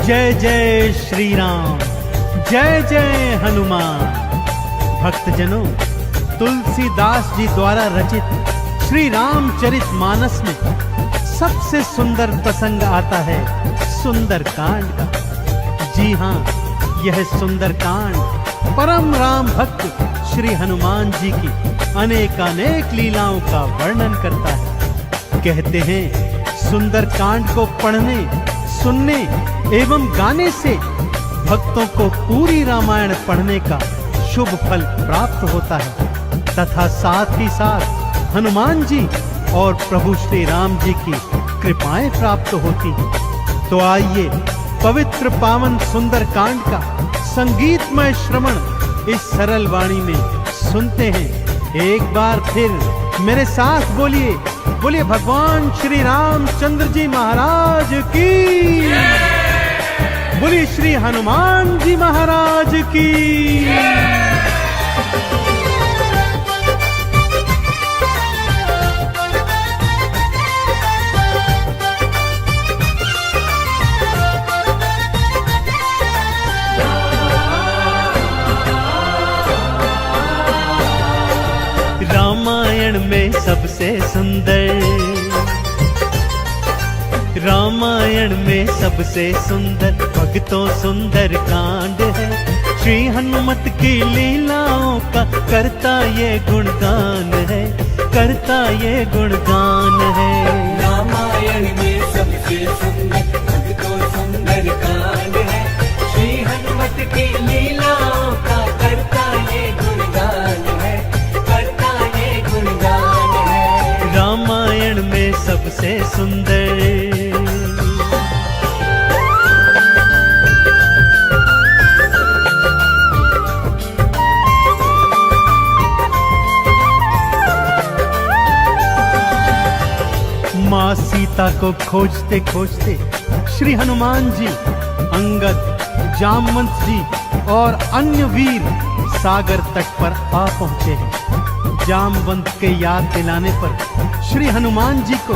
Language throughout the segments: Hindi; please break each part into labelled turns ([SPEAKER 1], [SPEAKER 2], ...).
[SPEAKER 1] जय जय श्री राम, जय जय हनुमान। भक्तजनों, तुलसीदास जी द्वारा रचित श्री रामचरित मानस में सबसे सुंदर प्रसंग आता है सुंदर कांड का। जी हाँ, यह सुंदर कांड परम राम भक्त श्री हनुमान जी की अनेकानेक लीलाओं का वर्णन करता है। कहते हैं सुंदर कांड को पढ़ने, सुनने एवं गाने से भक्तों को पूरी रामायण पढ़ने का शुभ फल प्राप्त होता है तथा साथ ही साथ हनुमान जी और प्रभु श्री राम जी की कृपाएं प्राप्त होती हैं। तो आइए पवित्र पावन सुंदर कांड का संगीतमय श्रवण इस सरल वाणी में सुनते हैं। एक बार फिर मेरे साथ बोलिए, बोलिए भगवान श्री रामचंद्र जी महाराज की, बोलिए श्री हनुमान जी महाराज की। रामायण में सबसे सुंदर, रामायण में सबसे सुंदर भक्तों सुंदर कांड है। श्री हनुमत की लीलाओं का करता ये गुणगान है, करता ये गुणगान है।
[SPEAKER 2] रामायण में सबसे सुंदर भक्तों सुंदर कांड है। श्री हनुमत की लीलाओं का करता ये गुणगान है, करता ये गुणगान है।
[SPEAKER 1] रामायण में सबसे सुंदर। माँ सीता को खोजते खोजते श्री हनुमान जी, अंगद, जामवंत जी और अन्य वीर सागर तट पर आ पहुंचे हैं। जामवंत के याद दिलाने पर श्री हनुमान जी को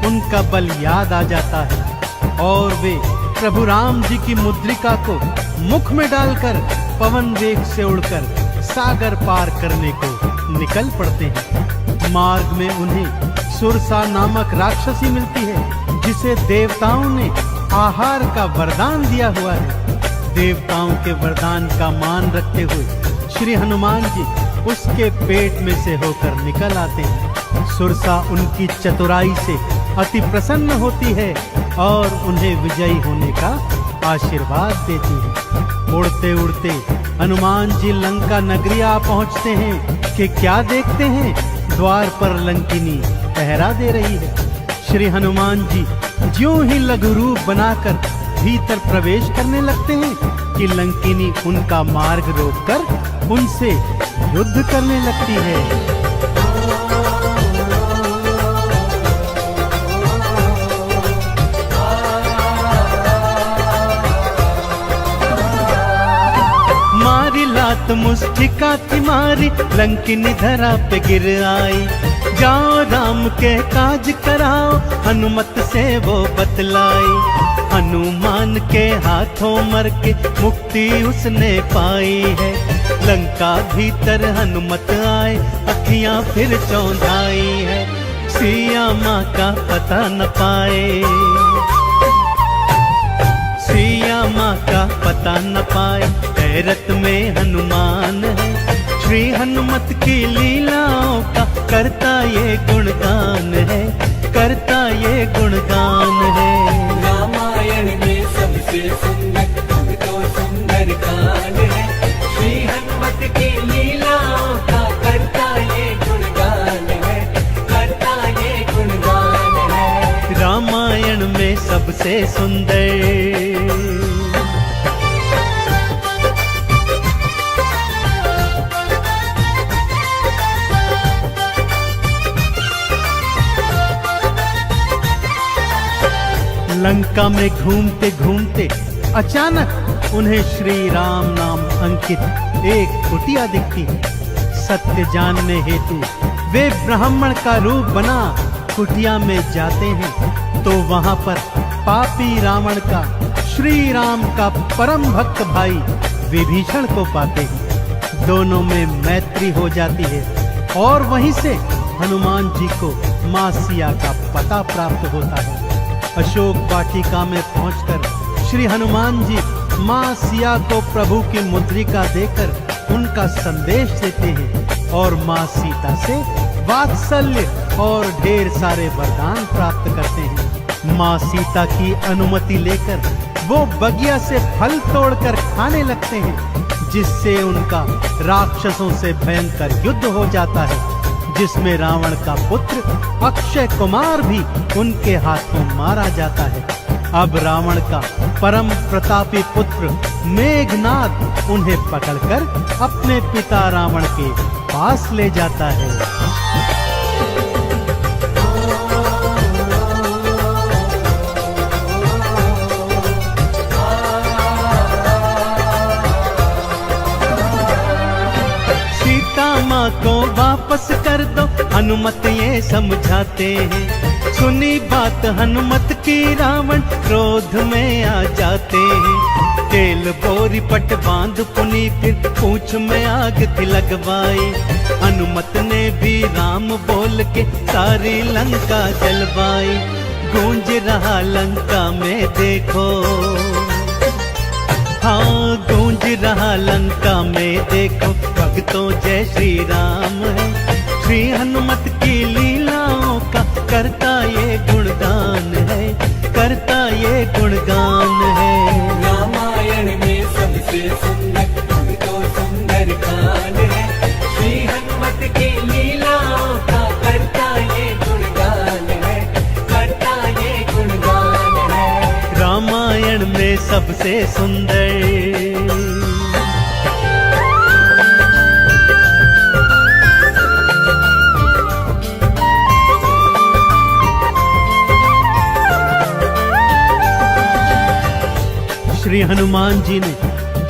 [SPEAKER 1] उनका बल याद आ जाता है और वे प्रभु राम जी की मुद्रिका को मुख में डालकर पवन वेग से उड़कर सागर पार करने को निकल पड़ते हैं। मार्ग में उन्हें सुरसा नामक राक्षसी मिलती है जिसे देवताओं ने आहार का वरदान दिया हुआ है। देवताओं के वरदान का मान रखते हुए श्री हनुमान जी उसके पेट में से होकर निकल आते हैं। सुरसा उनकी चतुराई से अति प्रसन्न होती है और उन्हें विजयी होने का आशीर्वाद देती है। उड़ते उड़ते हनुमान जी लंका नगरी आ पहुंचते हैं कि क्या देखते हैं, द्वार पर लंकिनी पहरा दे रही है। श्री हनुमान जी ज्यों ही लघु रूप बनाकर भीतर प्रवेश करने लगते हैं कि लंकिनी उनका मार्ग रोककर उनसे युद्ध करने लगती है। मारी लात मुष्टिका की मारी, लंकिनी धरा पे गिर आई। जाओ राम के काज कराओ, हनुमत से वो बतलाई। हनुमान के हाथों मर के मुक्ति उसने पाई है। लंका भीतर हनुमत आए, अखियां फिर चौंधाई है। सिया माँ का पता न पाए, सिया माँ का पता न पाए, हैरत में हनुमान है। श्री हनुमत की लीलाओं का करता ये गुणगान है, करता ये गुणगान है।
[SPEAKER 2] रामायण में सबसे सुंदर भक्तों सुंदर कांड है। श्री हनुमत की लीलाओं का करता ये गुणगान है, करता ये गुणगान है।
[SPEAKER 1] रामायण में सबसे सुंदर। लंका में घूमते घूमते अचानक उन्हें श्री राम नाम अंकित एक कुटिया दिखती है। सत्य जानने हेतु वे ब्राह्मण का रूप बना कुटिया में जाते हैं तो वहां पर पापी रावण का श्री राम का परम भक्त भाई विभीषण को पाते हैं। दोनों में मैत्री हो जाती है और वहीं से हनुमान जी को मां सिया का पता प्राप्त होता है। अशोक वाटिका में पहुंचकर श्री हनुमान जी मां सिया को प्रभु की मुद्रिका देकर उनका संदेश देते हैं और मां सीता से वात्सल्य और ढेर सारे वरदान प्राप्त करते हैं। मां सीता की अनुमति लेकर वो बगिया से फल तोड़कर खाने लगते हैं, जिससे उनका राक्षसों से भयंकर युद्ध हो जाता है, जिसमें रावण का पुत्र अक्षय कुमार भी उनके हाथों मारा जाता है। अब रावण का परम प्रतापी पुत्र मेघनाद उन्हें पकड़कर अपने पिता रावण के पास ले जाता है। सीता माँ को वापस कर दो, हनुमत ये समझाते हैं। सुनी बात हनुमत की रावण क्रोध में आ जाते हैं। केल बोरी पट बांध पुनी फिर पूंछ में आग थी लगवाई। हनुमत ने भी राम बोल के सारी लंका जलवाई। गूंज रहा लंका में देखो, हाँ गूंज रहा लंका में देखो, भक्तों जय श्री राम है। श्री हनुमत की लीलाओं का करता ये गुणगान है, करता ये गुणगान है।
[SPEAKER 2] रामायण में सबसे सुंदर तो सुंदर कान है। श्री हनुमत की लीलाओं का करता ये गुणगान है, करता ये गुणगान है।
[SPEAKER 1] रामायण में सबसे सुंदर श्री हनुमान जी ने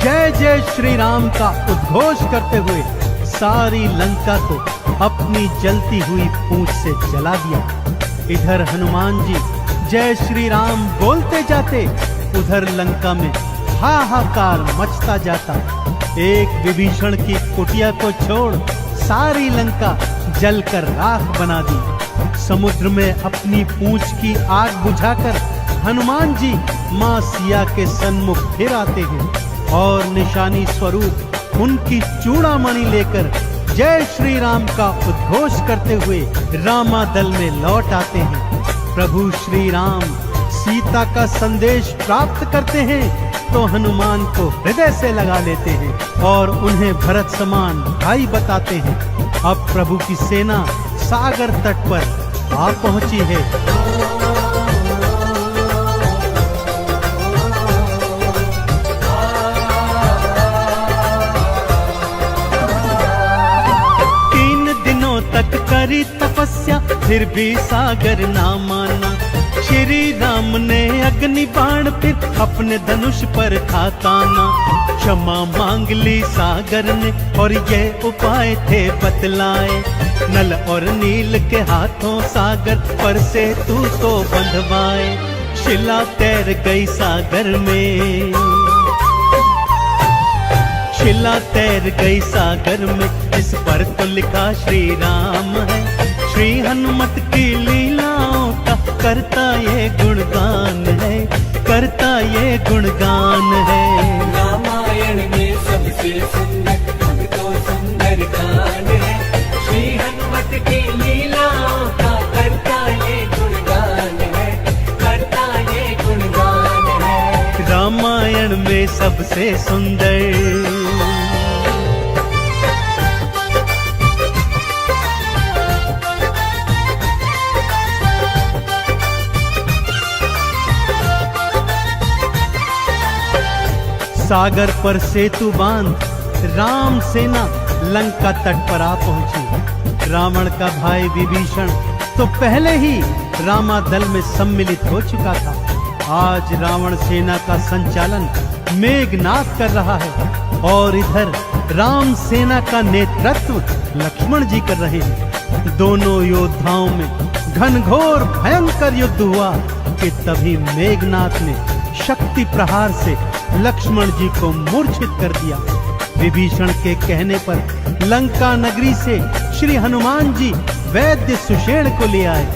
[SPEAKER 1] जय जय श्री राम का उद्घोष करते हुए सारी लंका को अपनी जलती हुई पूंछ से जला दिया। इधर हनुमान जी जय श्री राम बोलते जाते, उधर लंका में हाहाकार मचता जाता। एक विभीषण की कुटिया को छोड़ सारी लंका जलकर राख बना दी। समुद्र में अपनी पूंछ की आग बुझाकर हनुमान जी मां सिया के सन्मुख फिर आते हैं और निशानी स्वरूप उनकी चूड़ामणि लेकर जय श्री राम का उद्घोष करते हुए रामादल में लौट आते हैं। प्रभु श्री राम सीता का संदेश प्राप्त करते हैं तो हनुमान को हृदय से लगा लेते हैं और उन्हें भरत समान भाई बताते हैं। अब प्रभु की सेना सागर तट पर आ पहुंची है। तक करी तपस्या फिर भी सागर ना माना। श्री राम ने अग्नि बाण फिर अपने धनुष पर था ताना। क्षमा मांग ली सागर ने और ये उपाय थे बतलाए। नल और नील के हाथों सागर पर से तू तो बंधवाए। शिला तैर गई सागर में, शिला तैर गई सागर में, इस पर तो लिखा श्री राम है। श्री हनुमत की लीलाओं का करता ये गुणगान है, करता ये गुणगान है।
[SPEAKER 2] रामायण में सबसे सुंदर तो सुंदर कान है। श्री हनुमत की लीलाओं का करता ये गुणगान है, करता ये गुणगान है।
[SPEAKER 1] रामायण में सबसे सुंदर सागर पर सेतु बांध राम सेना लंका तट पर आ पहुंची। रावण का भाई विभीषण तो पहले ही रामादल में सम्मिलित हो चुका था। आज रावण सेना का संचालन मेघनाद कर रहा है और इधर राम सेना का नेतृत्व लक्ष्मण जी कर रहे हैं। दोनों योद्धाओं में घनघोर भयंकर युद्ध हुआ कि तभी मेघनाद ने शक्ति प्रहार से लक्ष्मण जी को मूर्छित कर दिया। विभीषण के कहने पर लंका नगरी से श्री हनुमान जी वैद्य सुषेण को ले आए।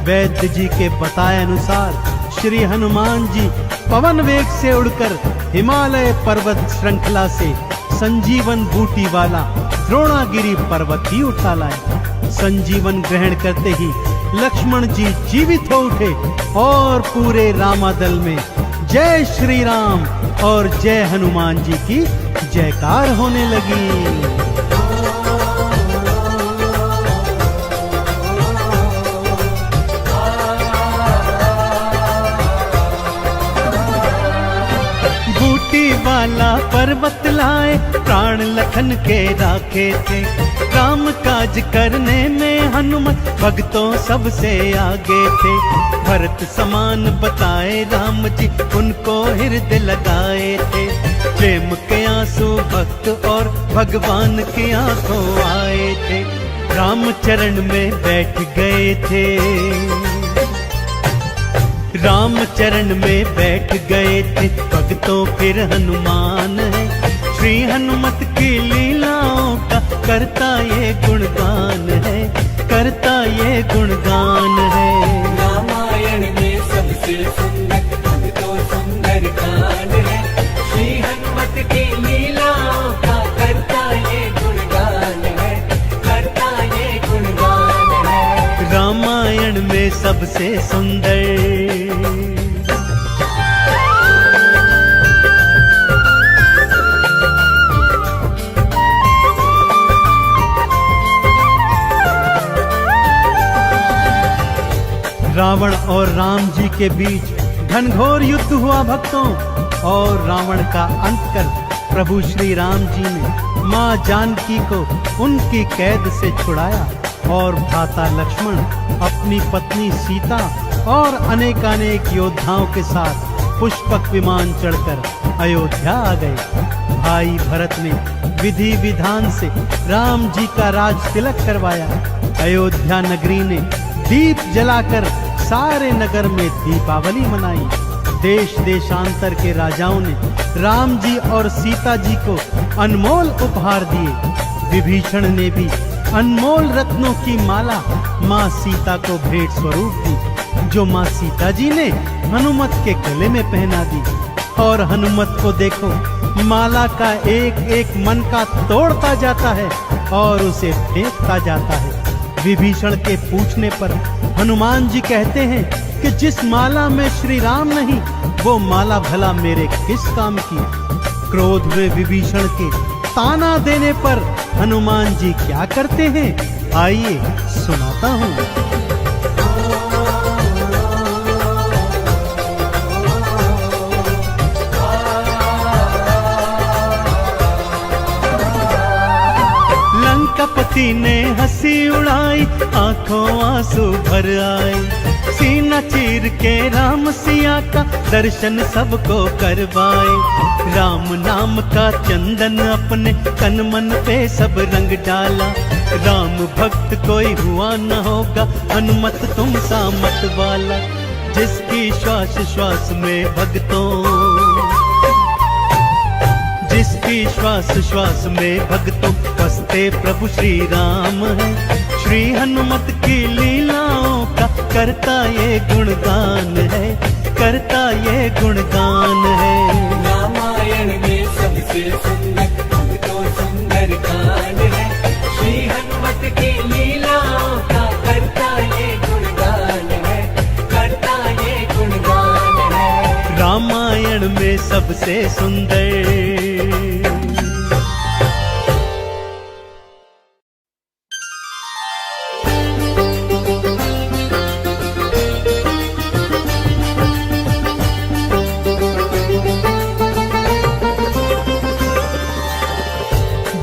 [SPEAKER 1] वैद्य जी के बताए अनुसार श्री हनुमान जी पवन वेग से उड़कर हिमालय पर्वत श्रृंखला से संजीवन बूटी वाला द्रोणागिरी पर्वत ही उठा लाए। संजीवन ग्रहण करते ही लक्ष्मण जी जीवित हो उठे और पूरे रामादल में जय श्री राम और जय हनुमान जी की जयकार होने लगी। वाला पर्वत लाए प्राण लखन के राखे थे। राम काज करने में हनुमत भक्तों सबसे आगे थे। भरत समान बताए राम जी उनको हृदय लगाए थे। प्रेम के आंसू भक्त और भगवान की आंखों आए थे। राम चरण में बैठ गए थे। राम चरण में बैठ गए थे भक्तों फिर हनुमान है। श्री हनुमत की लीलाओं का करता ये गुणगान है, करता ये गुणगान है।
[SPEAKER 2] रामायण में सबसे सुंदर तो सुंदर कांड है। श्री हनुमत की लीलाओं का करता ये गुणगान है, करता ये गुणगान है।
[SPEAKER 1] रामायण में सबसे सुंदर रावण और राम जी के बीच घनघोर युद्ध हुआ भक्तों, और रावण का अंत कर प्रभु श्री राम जी ने माँ जानकी को उनकी कैद से छुड़ाया और भ्राता लक्ष्मण अपनी पत्नी सीता और अनेकानेक योद्धाओं के साथ पुष्पक विमान चढ़कर अयोध्या आ गए। भाई भरत ने विधि विधान से राम जी का राज तिलक करवाया। अयोध्या नगरी ने दीप जलाकर सारे नगर में दीपावली मनाई। देश देशांतर के राजाओं ने राम जी और सीता जी को अनमोल उपहार दिए। विभीषण ने भी अनमोल रत्नों की माला माँ सीता को भेंट स्वरूप दी, जो माँ सीता जी ने हनुमत के गले में पहना दी। और हनुमत को देखो, माला का एक एक मन का तोड़ता जाता है और उसे फेंकता जाता है। विभीषण के पूछने पर हनुमान जी कहते हैं कि जिस माला में श्री राम नहीं, वो माला भला मेरे किस काम की। क्रोध में विभीषण के ताना देने पर हनुमान जी क्या करते हैं, आइए सुनाता हूँ। लंकापति ने हंसी उड़ाई, आंखों आंसू भर आए। सीना चीर के राम सिया का दर्शन सबको करवाए। राम नाम का चंदन अपने तन मन पे सब रंग डाला। राम भक्त कोई हुआ न होगा, हनुमत तुम सा मत वाला। जिसकी श्वास श्वास में भक्तों, जिसकी श्वास श्वास में भक्तों बसते प्रभु श्री राम है। श्री हनुमत की लीलाओं का करता ये गुणगान है, करता ये गुणगान है।
[SPEAKER 2] रामायण में सबसे सुंदर तो सुंदर कांड है। श्री हनुमत की लीलाओं का करता ये गुणगान है, करता ये गुणगान है।
[SPEAKER 1] रामायण में सबसे सुंदर।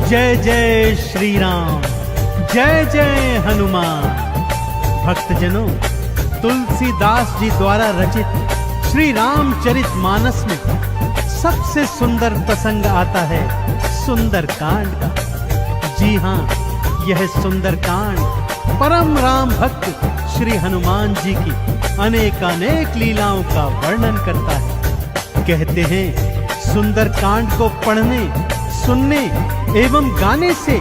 [SPEAKER 1] जय जय श्री राम, जय जय हनुमान। भक्तजनों, तुलसीदास जी द्वारा रचित श्री रामचरित मानस में सबसे सुंदर प्रसंग आता है सुंदर कांड का। जी हाँ, यह सुंदर कांड परम राम भक्त श्री हनुमान जी की अनेकानेक लीलाओं का वर्णन करता है। कहते हैं सुंदरकांड को पढ़ने, सुनने एवं गाने से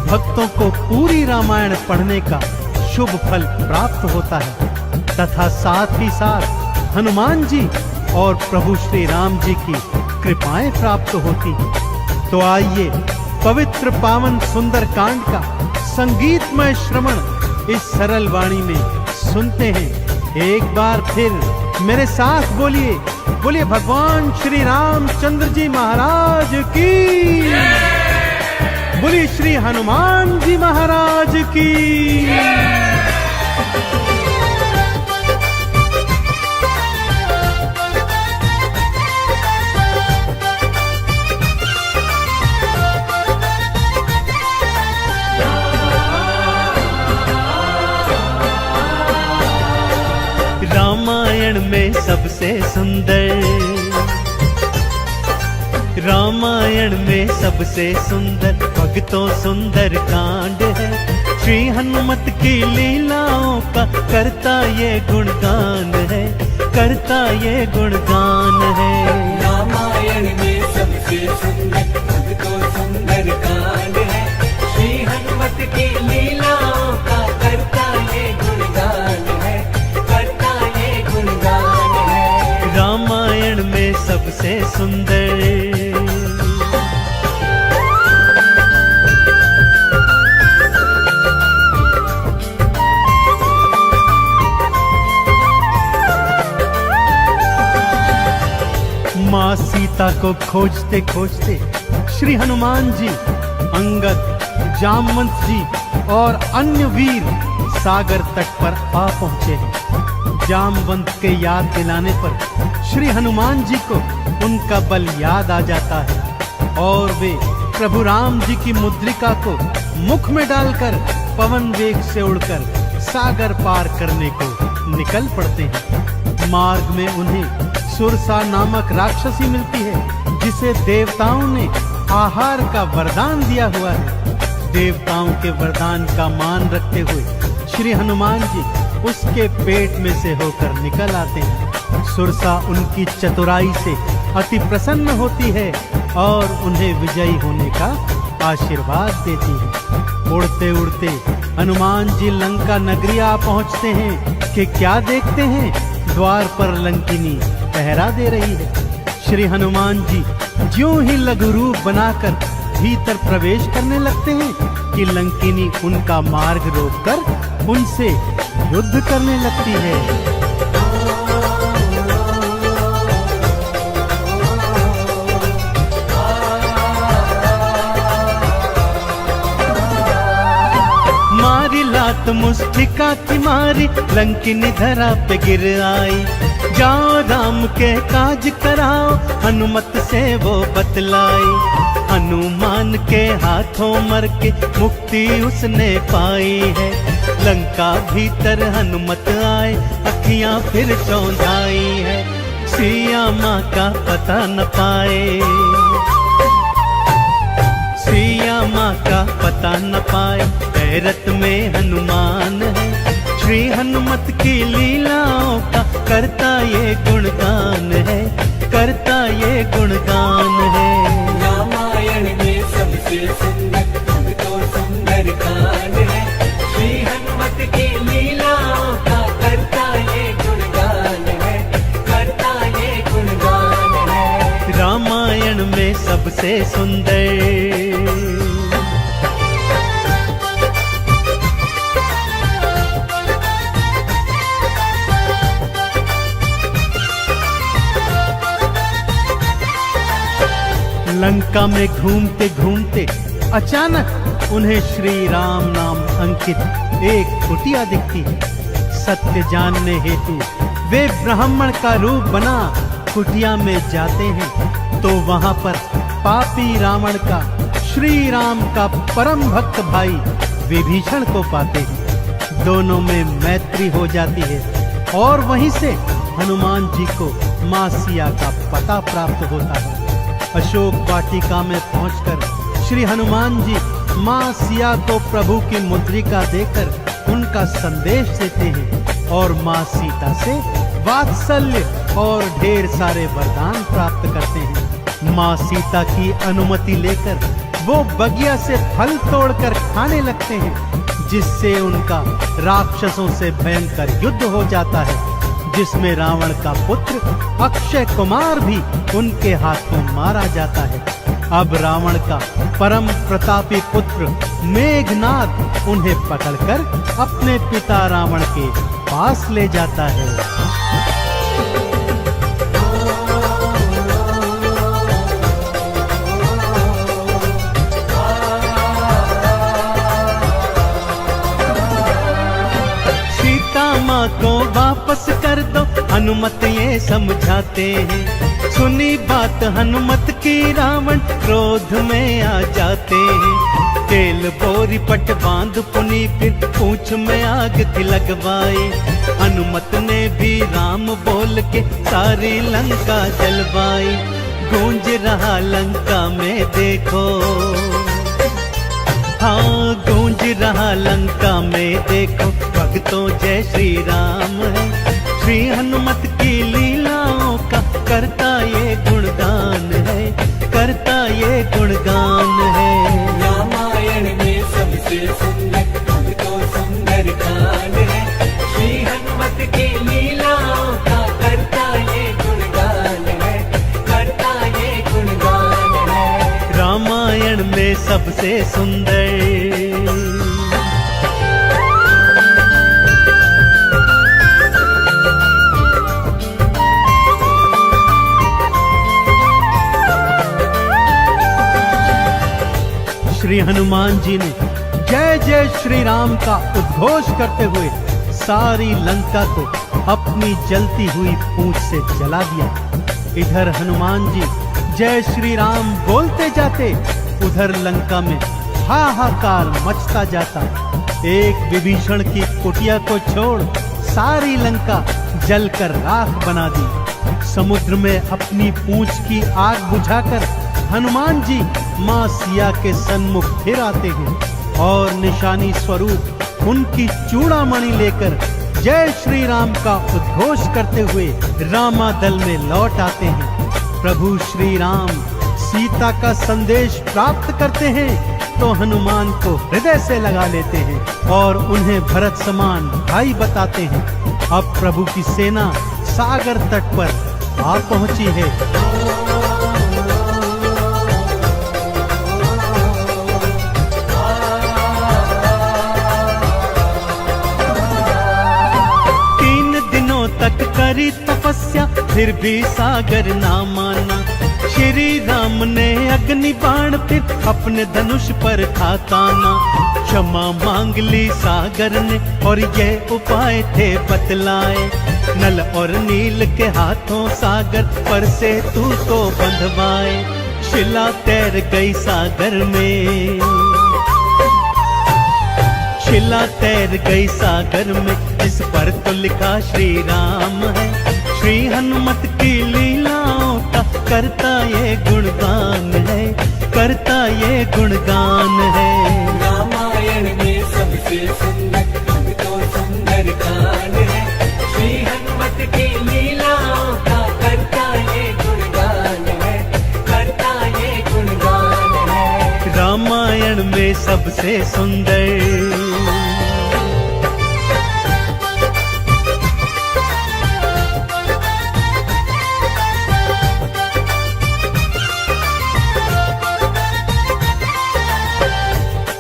[SPEAKER 1] भक्तों को पूरी रामायण पढ़ने का शुभ फल प्राप्त होता है तथा साथ ही साथ हनुमान जी और प्रभु श्री राम जी की कृपाएं प्राप्त होती हैं। तो आइए पवित्र पावन सुंदरकांड का संगीतमय श्रवण इस सरल वाणी में सुनते हैं। एक बार फिर मेरे साथ बोलिए, बोलिए भगवान श्री रामचंद्र जी महाराज की, बोलिए श्री हनुमान जी महाराज की। रामायण में सबसे सुंदर, रामायण में सबसे सुंदर भक्तों सुंदर कांड है। श्री हनुमत की लीलाओं का करता ये गुणगान है, करता ये गुणगान है।
[SPEAKER 2] रामायण में सबसे सुंदर भक्तों सुंदर कांड है। श्री हनुमत की लीलाओं का करता ये गुणगान है, करता ये गुणगान है।
[SPEAKER 1] रामायण में सबसे सुंदर। माँ सीता को खोजते खोजते श्री हनुमान जी, अंगद, जामवंत जी और अन्य वीर सागर तट पर आ पहुंचे हैं। जामवंत के याद दिलाने पर श्री हनुमान जी को उनका बल याद आ जाता है और वे प्रभु राम जी की मुद्रिका को मुख में डालकर पवन वेग से उड़कर सागर पार करने को निकल पड़ते हैं। मार्ग में उन्हें सुरसा नामक राक्षसी मिलती है जिसे देवताओं ने आहार का वरदान दिया हुआ है। देवताओं के वरदान का मान रखते हुए श्री हनुमान जी उसके पेट में से होकर निकल आते हैं। सुरसा उनकी चतुराई से अति प्रसन्न होती है और उन्हें विजयी होने का आशीर्वाद देती है। उड़ते उड़ते हनुमान जी लंका नगरी आ पहुंचते हैं कि क्या देखते हैं, द्वार पर लंकिनी पहरा दे रही है। श्री हनुमान जी ज्यों ही लघु रूप बनाकर भीतर प्रवेश करने लगते हैं कि लंकिनी उनका मार्ग रोककर उनसे युद्ध करने लगती है। मारी लात मुस्टिका की मारी, लंकिनी धरा पे गिर आई। जाओ राम के काज कराओ, हनुमत से वो बतलाई। हनुमान के हाथों मर के मुक्ति उसने पाई है। लंका भीतर हनुमत आए, अखियां फिर चौंधाई है। सिया माँ का पता न पाए, सिया माँ का पता न पाए। हैरत में हनुमान है, श्री हनुमत की लीलाओं का करता ये गुणगान है, करता ये गुणगान है।
[SPEAKER 2] रामायण में सबसे सुंदर भक्तों सुंदर कांड है। श्री हनुमत की लीलाओं का करता ये गुणगान है, करता ये गुणगान है।
[SPEAKER 1] रामायण में सबसे सुंदर। लंका में घूमते घूमते अचानक उन्हें श्री राम नाम अंकित एक कुटिया दिखती है। सत्य जानने हेतु वे ब्राह्मण का रूप बना कुटिया में जाते हैं तो वहां पर पापी रावण का श्री राम का परम भक्त भाई विभीषण को पाते हैं। दोनों में मैत्री हो जाती है और वहीं से हनुमान जी को मां सिया का पता प्राप्त होता है। अशोक वाटिका में पहुंचकर श्री हनुमान जी मां सिया को प्रभु की मुद्रिका देकर उनका संदेश देते हैं और मां सीता से वात्सल्य और ढेर सारे वरदान प्राप्त करते हैं। माँ सीता की अनुमति लेकर वो बगिया से फल तोड़कर खाने लगते हैं, जिससे उनका राक्षसों से भयंकर युद्ध हो जाता है, जिसमें रावण का पुत्र अक्षय कुमार भी उनके हाथों मारा जाता है। अब रावण का परम प्रतापी पुत्र मेघनाद उन्हें पकड़कर अपने पिता रावण के पास ले जाता है। माँ को वापस कर दो, हनुमत ये समझाते हैं। सुनी बात हनुमत की रावण क्रोध में आ जाते हैं। तेल बोरी पट बांध पुनी फिर पूंछ में आग थी लगवाई। हनुमत ने भी राम बोल के सारी लंका जलवाई। गूंज रहा लंका में देखो, हाँ गूंज रहा लंका में देखो, भक्तों जय श्री राम है। श्री हनुमत की लीलाओं का करता ये गुणगान है, करता ये गुणगान है।
[SPEAKER 2] रामायण में सबसे सुंदर तो सुंदर कांड है। श्री हनुमत की लीलाओं का करता ये गुणगान है, करता ये गुणगान है।
[SPEAKER 1] रामायण में सबसे सुंदर श्री हनुमान जी ने जय जय श्री राम का उद्घोष करते हुए सारी लंका को अपनी जलती हुई पूंछ से जला दिया। इधर हनुमान जी जय श्री राम बोलते जाते, उधर लंका में हाहाकार मचता जाता। एक विभीषण की कुटिया को छोड़ सारी लंका जलकर राख बना दी। समुद्र में अपनी पूंछ की आग बुझाकर हनुमान जी माँ सिया के सन्मुख फिर आते हैं और निशानी स्वरूप उनकी चूड़ामणि लेकर जय श्री राम का उद्घोष करते हुए रामादल में लौट आते हैं। प्रभु श्री राम सीता का संदेश प्राप्त करते हैं तो हनुमान को हृदय से लगा लेते हैं और उन्हें भरत समान भाई बताते हैं। अब प्रभु की सेना सागर तट पर आ पहुंची है। तक करी तपस्या फिर भी सागर ना माना। श्री राम ने अग्नि बाण फिर अपने धनुष पर था ताना। क्षमा मांग ली सागर ने और ये उपाय थे बतलाए। नल और नील के हाथों सागर पर से तू को बंधवाए। शिला तैर गई सागर में, शिला तैर गई सागर में, इस पर तो लिखा श्री राम है। श्री हनुमत की लीलाओं का करता ये गुणगान है, करता ये गुणगान है।
[SPEAKER 2] रामायण में सबसे सुंदर तो सुंदर कांड है। श्री हनुमत की लीलाओं का करता ये गुणगान है, करता ये गुणगान है।
[SPEAKER 1] रामायण में सबसे सुंदर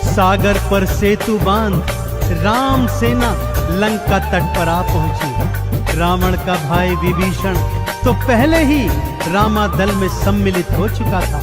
[SPEAKER 1] सागर पर सेतु बांध राम सेना लंका तट पर आ पहुंची। रावण का भाई विभीषण तो पहले ही रामादल में सम्मिलित हो चुका था।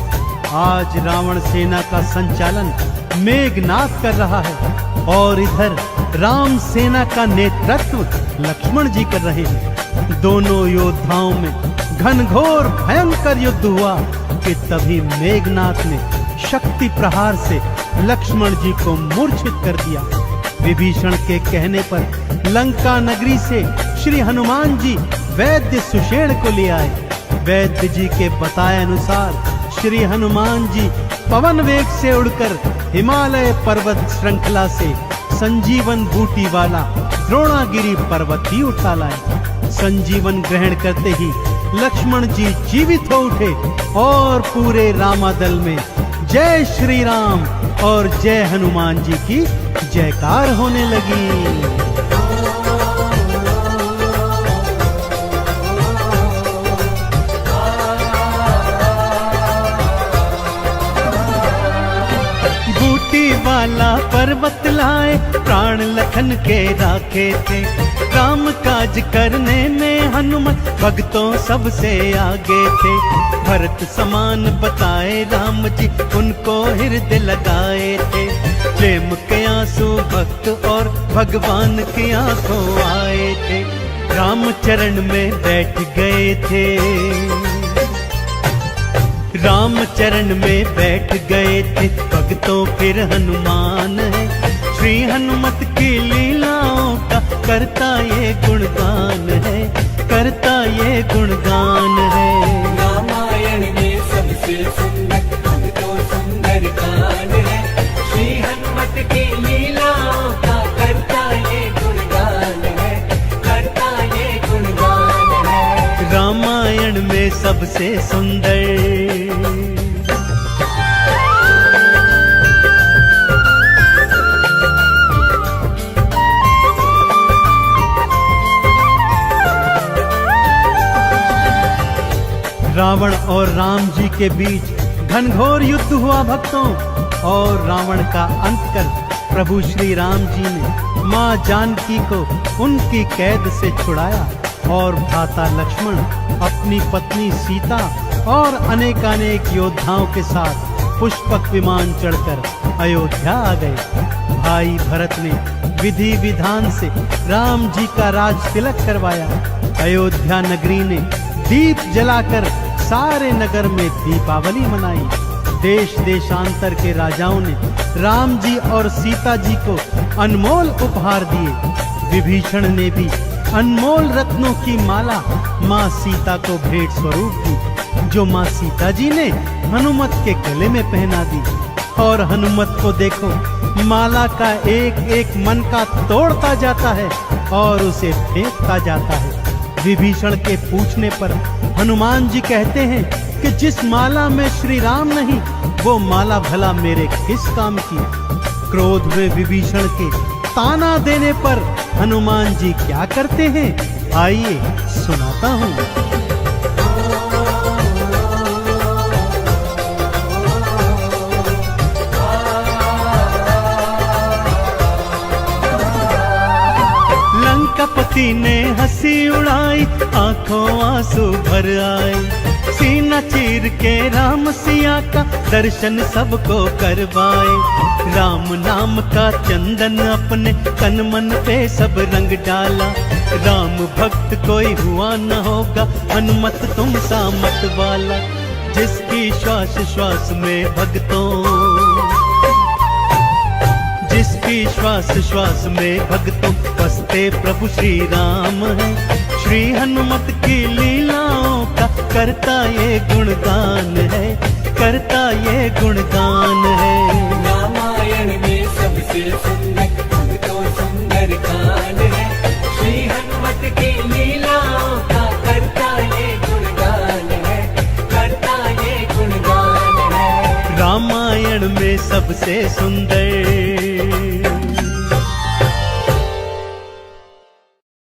[SPEAKER 1] आज रावण सेना का संचालन मेघनाद कर रहा है और इधर राम सेना का नेतृत्व लक्ष्मण जी कर रहे हैं। दोनों योद्धाओं में घनघोर भयंकर युद्ध हुआ कि तभी मेघनाद ने शक्ति प्रहार से लक्ष्मण जी को मूर्छित कर दिया। विभीषण के कहने पर लंका नगरी से श्री हनुमान जी वैद्य सुषेण को ले आए। वैद्य जी के बताए अनुसार श्री हनुमान जी पवन वेग से उड़कर हिमालय पर्वत श्रृंखला से संजीवन बूटी वाला द्रोणागिरी पर्वत ही उठा लाए। संजीवन ग्रहण करते ही लक्ष्मण जी जीवित हो उठे और पूरे रामादल में जय श्री राम और जय हनुमान जी की जयकार होने लगी। वाला पर्वत लाए प्राण लखन के राखे थे, काम काज करने में हनुमत भक्तों सबसे आगे थे। भरत समान बताए राम जी उनको हृदय लगाए थे, प्रेम के आंसू भक्त और भगवान की आंखों आए थे। राम चरण में बैठ गए थे, राम चरण में बैठ गए थे भक्तों फिर हनुमान है। श्री हनुमत की लीलाओं का करता ये गुणगान है, करता ये गुणगान है।
[SPEAKER 2] रामायण में सबसे सुंदर तो सुंदर कांड है, श्री हनुमत की लीलाओं का करता ये गुणगान है, करता ये गुणगान है।
[SPEAKER 1] रामायण में सबसे सुंदर रावण और राम जी के बीच घनघोर युद्ध हुआ भक्तों, और रावण का अंत कर प्रभु श्री राम जी ने माँ जानकी को उनकी कैद से छुड़ाया और भ्राता लक्ष्मण अपनी पत्नी सीता और अनेकानेक योद्धाओं के साथ पुष्पक विमान चढ़कर अयोध्या आ गए। भाई भरत ने विधि विधान से राम जी का राज तिलक करवाया। अयोध्या नगरी ने दीप जलाकर सारे नगर में दीपावली मनाई। देश देशांतर के राजाओं ने राम जी और सीता जी को अनमोल उपहार दिए। विभीषण ने भी अनमोल रत्नों की माला माँ सीता को भेंट स्वरूप दी, जो माँ सीता जी ने हनुमत के गले में पहना दी। और हनुमत को देखो, माला का एक एक मन का तोड़ता जाता है और उसे फेंकता जाता है। विभीषण के पूछने पर हनुमान जी कहते हैं कि जिस माला में श्री राम नहीं, वो माला भला मेरे किस काम की। क्रोध में विभीषण के ताना देने पर हनुमान जी क्या करते हैं, आइए सुनाता हूँ। लंकापति ने हंसी उड़ाई, आंखों आंसू भर आए। सीना चीर के राम सिया का दर्शन सबको करवाए। राम नाम का चंदन अपने तन मन पे सब रंग डाला। राम भक्त कोई हुआ न होगा, हनुमत तुम सा मत वाला। जिसकी श्वास श्वास में भक्तों, जिसकी श्वास श्वास में भक्तों बसते प्रभु श्री राम है। श्री हनुमत की लीलाओं का करता ये गुणगान है, करता ये गुणगान है।
[SPEAKER 2] रामायण में सबसे सुंदर तो सुंदर कांड है, श्री हनुमत की लीलाओं का करता ये गुणगान है, करता ये गुणगान है।
[SPEAKER 1] रामायण में सबसे सुंदर